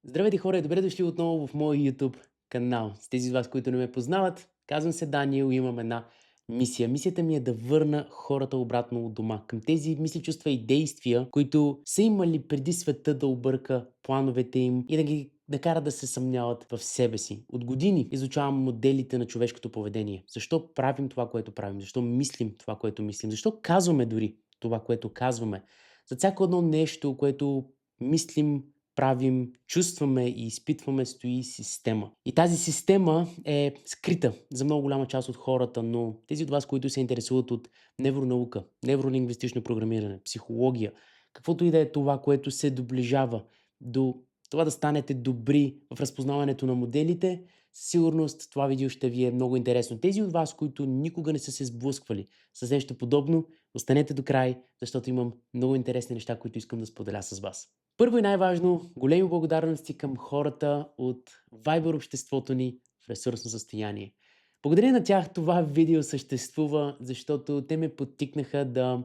Здравейте хора и добре дошли отново в моя YouTube канал. С тези от вас, които не ме познават, казвам се Даниел и имам една мисия. Мисията ми е да върна хората обратно от дома. Към тези мисли, чувства и действия, които са имали преди света да обърка плановете им и да ги накара да се съмняват в себе си. От години изучавам моделите на човешкото поведение. Защо правим това, което правим? Защо мислим това, което мислим? Защо казваме дори това, което казваме? За всяко едно нещо, което мислим, правим, чувстваме и изпитваме, стои система. И тази система е скрита за много голяма част от хората, но тези от вас, които се интересуват от невронаука, невролингвистично програмиране, психология, каквото и да е това, което се доближава до това да станете добри в разпознаването на моделите, със сигурност това видео ще ви е много интересно. Тези от вас, които никога не са се сблъсквали с нещо подобно, останете до край, защото имам много интересни неща, които искам да споделя с вас. Първо и най-важно, големи благодарности към хората от Viber обществото ни в ресурсно състояние. Благодарение на тях това видео съществува, защото те ме подтикнаха да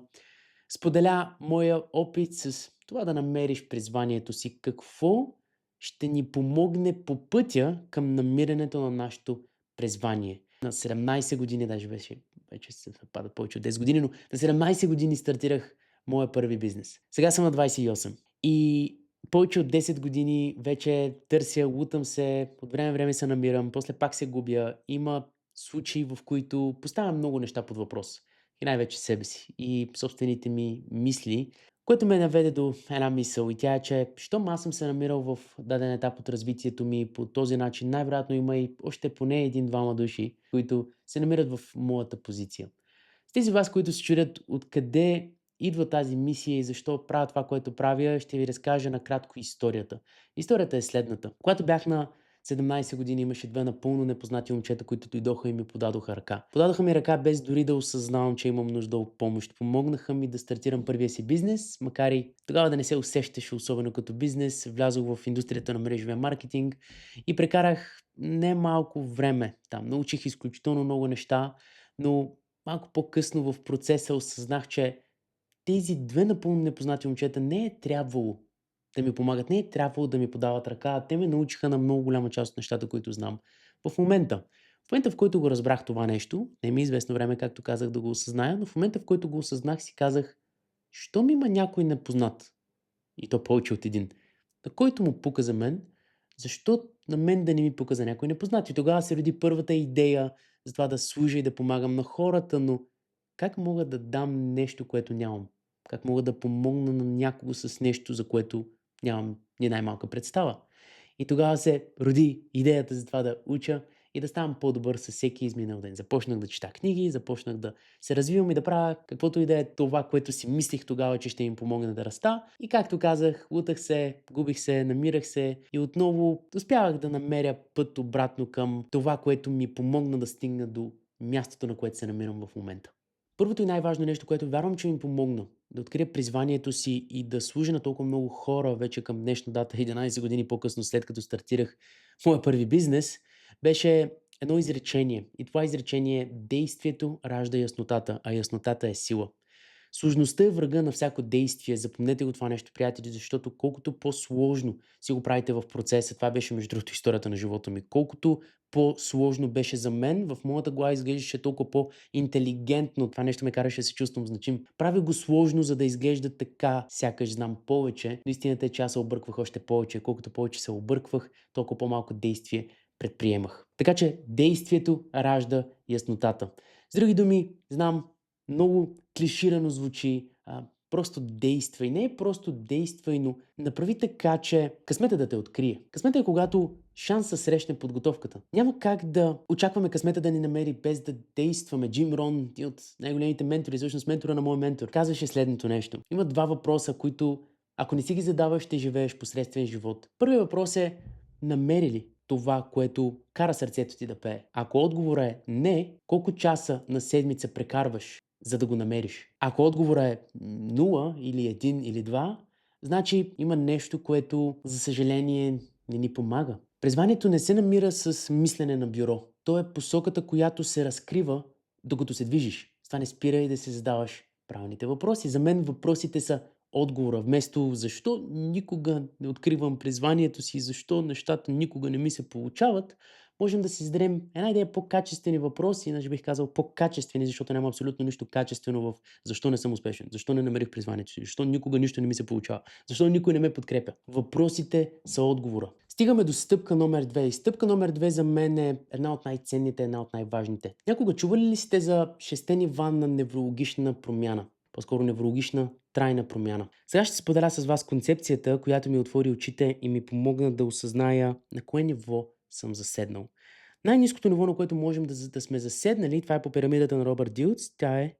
споделя моя опит с това да намериш призванието си. Какво ще ни помогне по пътя към намирането на нашето призвание. На 17 години, даже вече се падат повече от 10 години, но на 17 години стартирах моя първи бизнес. Сега съм на 28. И повече от 10 години вече търся, лутам се, от време на време се намирам, после пак се губя. Има случаи, в които поставям много неща под въпрос. И най-вече себе си и собствените ми мисли, което ме наведе до една мисъл. И тя е, че щом аз съм се намирал в даден етап от развитието ми по този начин, най-вероятно има и още поне един-двама души, които се намират в моята позиция. С тези вас, които се чудят откъде идва тази мисия и защо правя това, което правя, ще ви разкажа накратко историята. Историята е следната. Когато бях на 17 години, имаше две напълно непознати момчета, които дойдоха и ми подадоха ръка. Подадоха ми ръка без дори да осъзнавам, че имам нужда от помощ. Помогнаха ми да стартирам първия си бизнес, макар и тогава да не се усещаше особено като бизнес. Влязох в индустрията на мрежовия маркетинг и прекарах не малко време там. Научих изключително много неща, но малко по-късно в процеса осъзнах, че тези две напълно непознати момчета не е трябвало да ми помагат, не е трябвало да ми подават ръка, а те ме научиха на много голяма част от нещата, които знам. В момента, в който го разбрах това нещо, не ми е известно време, както казах, да го осъзная, но в момента, в който го осъзнах, си казах, що ми има някой непознат, и то повече от един, на който му пука за мен, защо на мен да не ми пука за някой непознат? И тогава се роди първата идея за това да служа и да помагам на хората, но как мога да дам нещо, което нямам? Как мога да помогна на някого с нещо, за което нямам ни най-малка представа? И тогава се роди идеята за това да уча и да ставам по-добър със всеки изминал ден. Започнах да чета книги, започнах да се развивам и да правя каквото и да е това, което си мислих тогава, че ще им помогне да раста. И както казах, лутах се, губих се, намирах се и отново успявах да намеря път обратно към това, което ми помогна да стигна до мястото, на което се намирам в момента. Първото и най-важно нещо, което вярвам, че ми помогна да открия призванието си и да служа на толкова много хора вече към днешна дата, 11 години по-късно, след като стартирах моя първи бизнес, беше едно изречение. И това изречение е: действието ражда яснотата, а яснотата е сила. Сложността е врага на всяко действие. Запомнете го това нещо, приятели, защото колкото по-сложно си го правите в процеса, това беше между другото историята на живота ми, колкото по-сложно беше за мен, в моята глава изглеждаше толкова по-интелигентно. Това нещо ме караше да се чувствам значим. Правя го сложно, за да изглежда така, сякаш знам повече. Но истината е, че аз се обърквах още повече. Колкото повече се обърквах, толкова по-малко действие предприемах. Така че действието ражда яснотата. С други думи, знам, много клиширано звучи, просто действай. Не е просто действай, но направи така, че късмета да те открие. Късмета е когато шанса срещне подготовката. Няма как да очакваме късмета да ни намери без да действаме. Джим Рон, един от най-големите ментори, всъщност ментора на мой ментор, казваше следното нещо. Има два въпроса, които ако не си ги задаваш, ще живееш посредствен живот. Първият въпрос е: намери ли това, което кара сърцето ти да пее? Ако отговорът е не, колко часа на седмица прекарваш, за да го намериш? Ако отговорът е 0 или 1 или 2, значи има нещо, което, за съжаление, не ни помага. Призванието не се намира с мислене на бюро. То е посоката, която се разкрива, докато се движиш. С това не спирай да се задаваш правилните въпроси. За мен въпросите са отговора. Вместо защо никога не откривам призванието си, защо нещата никога не ми се получават, можем да си зададем една идея по-качествени въпроси, иначе бих казал по-качествени, защото няма абсолютно нищо качествено в защо не съм успешен, защо не намерих призванието си, защо никога нищо не ми се получава, защо никой не ме подкрепя. Въпросите са отговора. Стигаме до стъпка номер 2. И стъпка номер 2 за мен е една от най-ценните, една от най-важните. Някога чували ли сте за 6 нива на неврологична промяна? По-скоро неврологична трайна промяна. Сега ще споделя с вас концепцията, която ми отвори очите и ми помогна да осъзная на кое ниво съм заседнал. Най-ниското ниво, на което можем да сме заседнали, това е по пирамидата на Робърт Дюц, тя е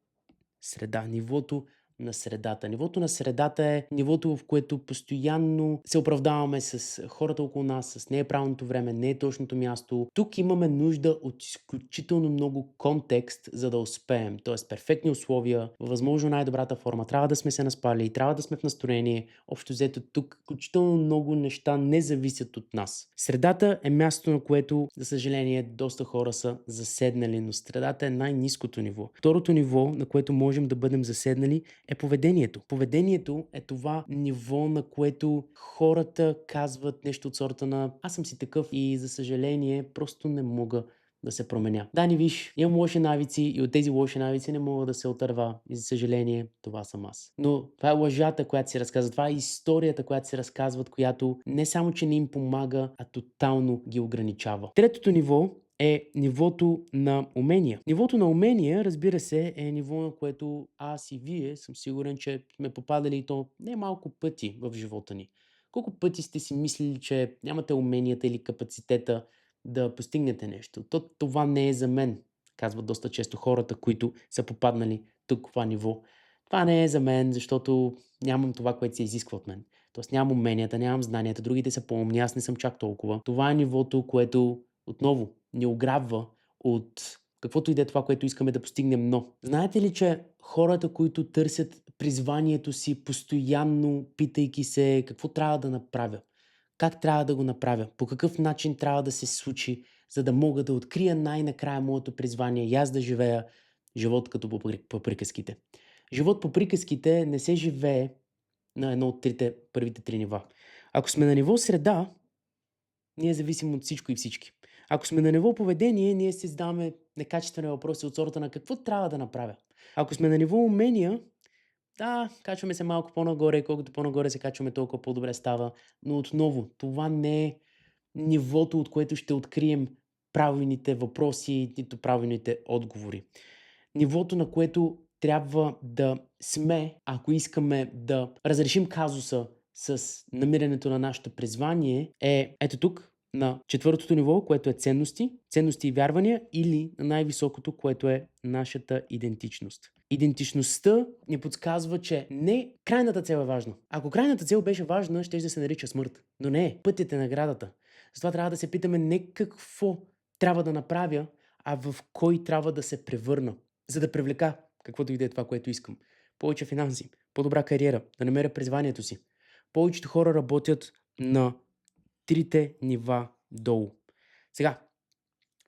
среда, нивото на средата. Нивото на средата е нивото, в което постоянно се оправдаваме с хората около нас, с не е правилното време, не е точното място. Тук имаме нужда от изключително много контекст, за да успеем. Тоест перфектни условия, във възможно най-добрата форма. Трябва да сме се наспали, трябва да сме в настроение. Общо взето тук изключително много неща не зависят от нас. Средата е място, на което, за съжаление, доста хора са заседнали, но средата е най-ниското ниво. Второто ниво, на което можем да бъдем заседнали, е поведението. Поведението е това ниво, на което хората казват нещо от сорта на аз съм си такъв и за съжаление просто не мога да се променя. Дани, виж, имам лоши навици и от тези лоши навици не мога да се отърва и за съжаление това съм аз. Но това е лъжата, която се разказва, това е историята, която се разказват, която не само, че не им помага, а тотално ги ограничава. Третото ниво е нивото на умения. Нивото на умения, разбира се, е ниво, на което аз и вие съм сигурен, че сме попадали и то не малко пъти в живота ни. Колко пъти сте си мислили, че нямате уменията или капацитета да постигнете нещо? Това не е за мен, казват доста често хората, които са попаднали тук в това ниво. Това не е за мен, защото нямам това, което се изисква от мен. Тоест нямам уменията, нямам знанията, другите са по-умни, аз не съм чак толкова. Това е нивото, което отново ни ограбва от каквото и да е това, което искаме да постигнем, но знаете ли, че хората, които търсят призванието си постоянно, питайки се какво трябва да направя, как трябва да го направя, по какъв начин трябва да се случи, за да мога да открия най-накрая моето призвание и аз да живея живот като по приказките. Живот по приказките не се живее на едно от първите три нива. Ако сме на ниво среда, ние зависим от всичко и всички. Ако сме на ниво поведение, ние си задаваме некачествени въпроси от сорта на какво трябва да направя. Ако сме на ниво умения, да, качваме се малко по-нагоре, колкото по-нагоре се качваме, толкова по-добре става. Но отново, това не е нивото, от което ще открием правилните въпроси, нито правилните отговори. Нивото, на което трябва да сме, ако искаме да разрешим казуса с намирането на нашето призвание, е ето тук, на четвъртото ниво, което е ценности и вярвания, или на най-високото, което е нашата идентичност. Идентичността ни подсказва, че не крайната цел е важна. Ако крайната цел беше важна, ще да се нарича смърт. Но не, пътят е наградата. Затова трябва да се питаме не какво трябва да направя, а в кой трябва да се превърна, за да привлека каквото и да е това, което искам. Повече финанси, по-добра кариера, да намеря призванието си. Повечето хора работят на трите нива долу. Сега,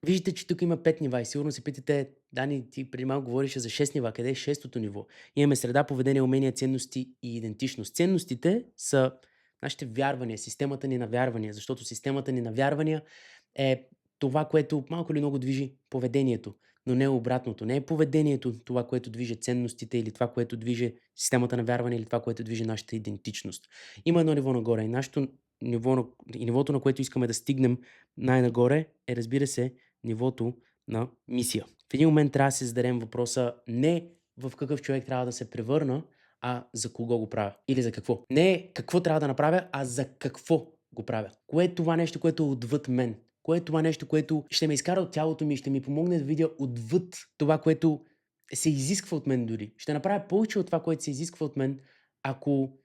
виждате, че тук има 5 нива и сигурно се питате, Дани, ти преди малко говориш за 6 нива. Къде е шестото ниво? Имаме среда, поведение, умения, ценности и идентичност. Ценностите са нашите вярвания, системата ни на вярвания, защото системата ни на вярвания е това, което малко или много движи поведението, но не обратното. Не е поведението това, което движи ценностите или това, което движи системата на вярване или това, което движи нашата идентичност. Има едно ниво нагоре и нашето нивото, на което искаме да стигнем най-нагоре е, разбира се, нивото на мисия. В един момент трябва да се зададем въпроса не в какъв човек трябва да се превърна, а за кого го правя или за какво. Не какво трябва да направя, а за какво го правя. Кое е това нещо, което е отвъд мен? Кое е това нещо, което ще ме изкара от тялото ми и ще ми помогне да видя отвъд това, което се изисква от мен дори. Ще направя повече от това, което се изисква от мен, ако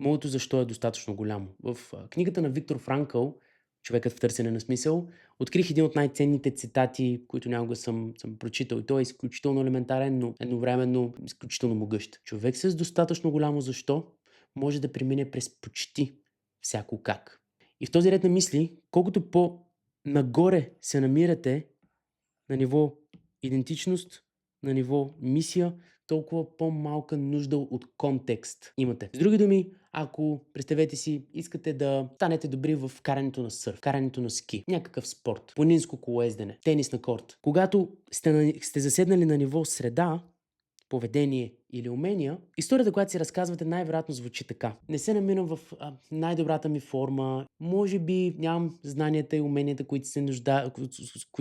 моето защо е достатъчно голямо. В книгата на Виктор Франкъл, Човекът в търсене на смисъл, открих един от най-ценните цитати, които някога съм прочитал. И той е изключително елементарен, но едновременно изключително могъщ. Човек с достатъчно голямо защо може да премине през почти всяко как. И в този ред на мисли, колкото по-нагоре се намирате на ниво идентичност, на ниво мисия, толкова по-малка нужда от контекст имате. С други думи, ако, представете си, искате да станете добри в карането на сърф, карането на ски, някакъв спорт, планинско колоездене, тенис на корт. Когато сте заседнали на ниво среда, поведение или умения, историята, която си разказвате, най-вероятно звучи така. Не се намирам в най-добрата ми форма, може би нямам знанията и уменията, които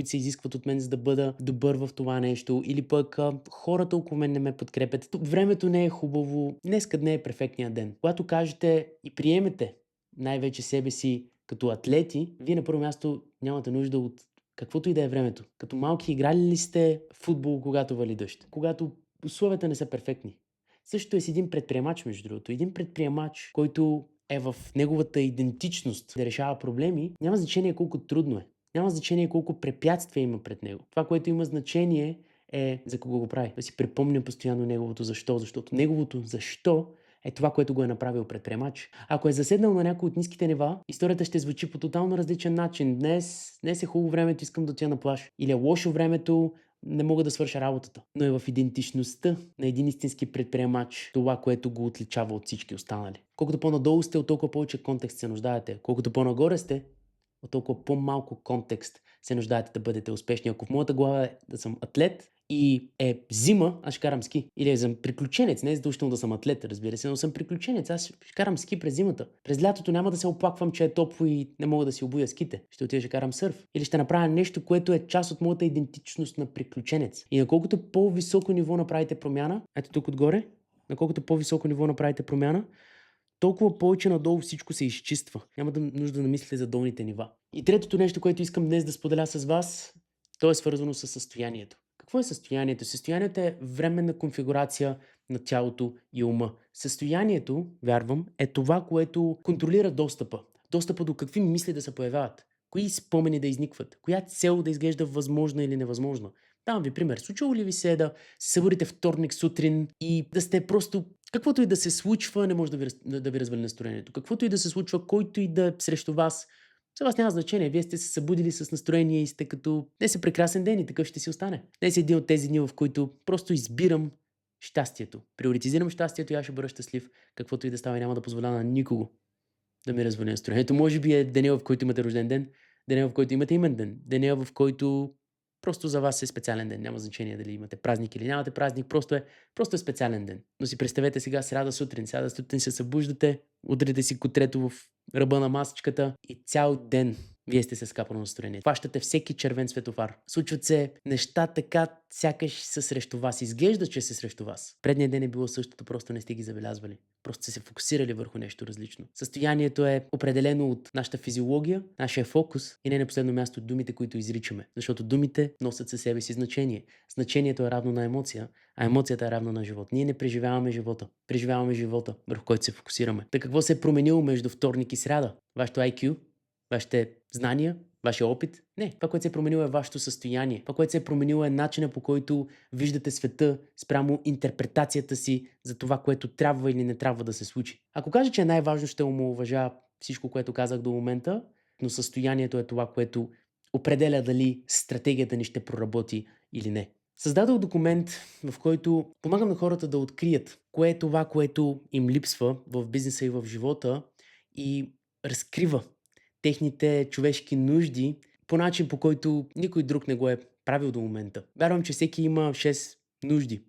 се изискват от мен, за да бъда добър в това нещо, или пък хората около мен не ме подкрепят. Времето не е хубаво, днеска не е перфектният ден. Когато кажете и приемете най-вече себе си като атлети, вие на първо място нямате нужда от каквото и да е времето. Като малки играли ли сте футбол, когато вали дъжд? Когато условията не са перфектни. Същото е с един предприемач, между другото. Един предприемач, който е в неговата идентичност да решава проблеми, няма значение колко трудно е. Няма значение колко препятствия има пред него. Това, което има значение е за кого го прави. Да си припомня постоянно неговото защо, защото неговото защо е това, което го е направил предприемач. Ако е заседнал на някои от ниските нива, историята ще звучи по тотално различен начин. Днес е хубаво времето, искам да отида на плаж. Или е лошо времето, не мога да свърша работата. Но е в идентичността на един истински предприемач това, което го отличава от всички останали. Колкото по-надолу сте, от толкова повече контекст се нуждаете. Колкото по-нагоре сте, от толкова по-малко контекст се нуждаете да бъдете успешни. Ако в моята глава е да съм атлет и е зима, аз ще карам ски. Или съм приключенец, не е задължително да съм атлет, разбира се, но съм приключенец, аз ще карам ски през зимата. През лятото няма да се оплаквам, че е топло и не мога да си обуя ските. Ще отида ще карам сърф. Или ще направя нещо, което е част от моята идентичност на приключенец. И на колкото по-високо ниво направите промяна, ето тук отгоре, на колкото по-високо ниво направите промяна, толкова повече надолу всичко се изчиства. Няма нужда да мислите за долните нива. И третото нещо, което искам днес да споделя с вас, то е свързано с състоянието. Какво е състоянието? Състоянието е временна конфигурация на тялото и ума. Състоянието, вярвам, е това, което контролира достъпа. Достъпа до какви мисли да се появяват, кои спомени да изникват, коя цел да изглежда възможна или невъзможна. Давам ви пример. Случвало ли ви се да се събудите вторник сутрин и да сте просто каквото и да се случва, не може да ви развали настроението. Каквото и да се случва, който и да е срещу вас, за вас няма значение. Вие сте се събудили с настроение и сте като днес е прекрасен ден и такъв ще си остане. Днес е един от тези дни, в които просто избирам щастието. Приоритизирам щастието и аз ще бъда щастлив. Каквото и да става, няма да позволя на никого да ми развали настроението. Може би е деня, в който имате рожден ден, деня, в който имате имен ден, деня, в който просто за вас е специален ден. Няма значение дали имате празник или нямате празник. Просто е специален ден. Но си представете сега сряда сутрин се събуждате, удрите си котрето в ръба на масичката и цял ден вие сте се скапано настроение. Хващате всеки червен светофар. Случват се неща така, сякаш са срещу вас. Изглежда, че са срещу вас. Предният ден е било същото, просто не сте ги забелязвали. Просто сте се фокусирали върху нещо различно. Състоянието е определено от нашата физиология, нашия фокус и не на последно място думите, които изричаме. Защото думите носят със себе си значение. Значението е равно на емоция, а емоцията е равна на живот. Ние не преживяваме живота. Преживяваме живота, върху който се фокусираме. Така какво се е променило между вторник и сряда? Вашето IQ? Вашите знания, вашия опит? Не. Това, което се е променило е вашето състояние. Това, което се е променило е начина, по който виждате света спрямо интерпретацията си за това, което трябва или не трябва да се случи. Ако кажа, че е най-важно, ще омаловажа всичко, което казах до момента, но състоянието е това, което определя дали стратегията ни ще проработи или не. Създадох документ, в който помагам на хората да открият кое е това, което им липсва в бизнеса и в живота и разкрива техните човешки нужди по начин, по който никой друг не го е правил до момента. Вярвам, че всеки има 6 нужди.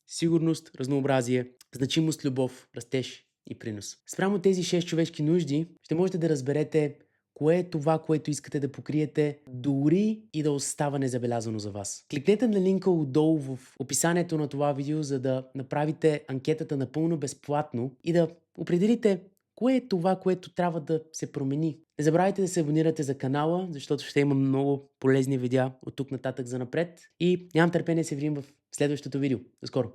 Сигурност, разнообразие, значимост, любов, растеж и принос. Спрямо тези 6 човешки нужди ще можете да разберете кое е това, което искате да покриете, дори и да остава незабелязано за вас. Кликнете на линка отдолу в описанието на това видео, за да направите анкетата напълно безплатно и да определите кое е това, което трябва да се промени. Не забравяйте да се абонирате за канала, защото ще има много полезни видеа от тук нататък за напред и нямам търпение да се видим в следващото видео. До скоро!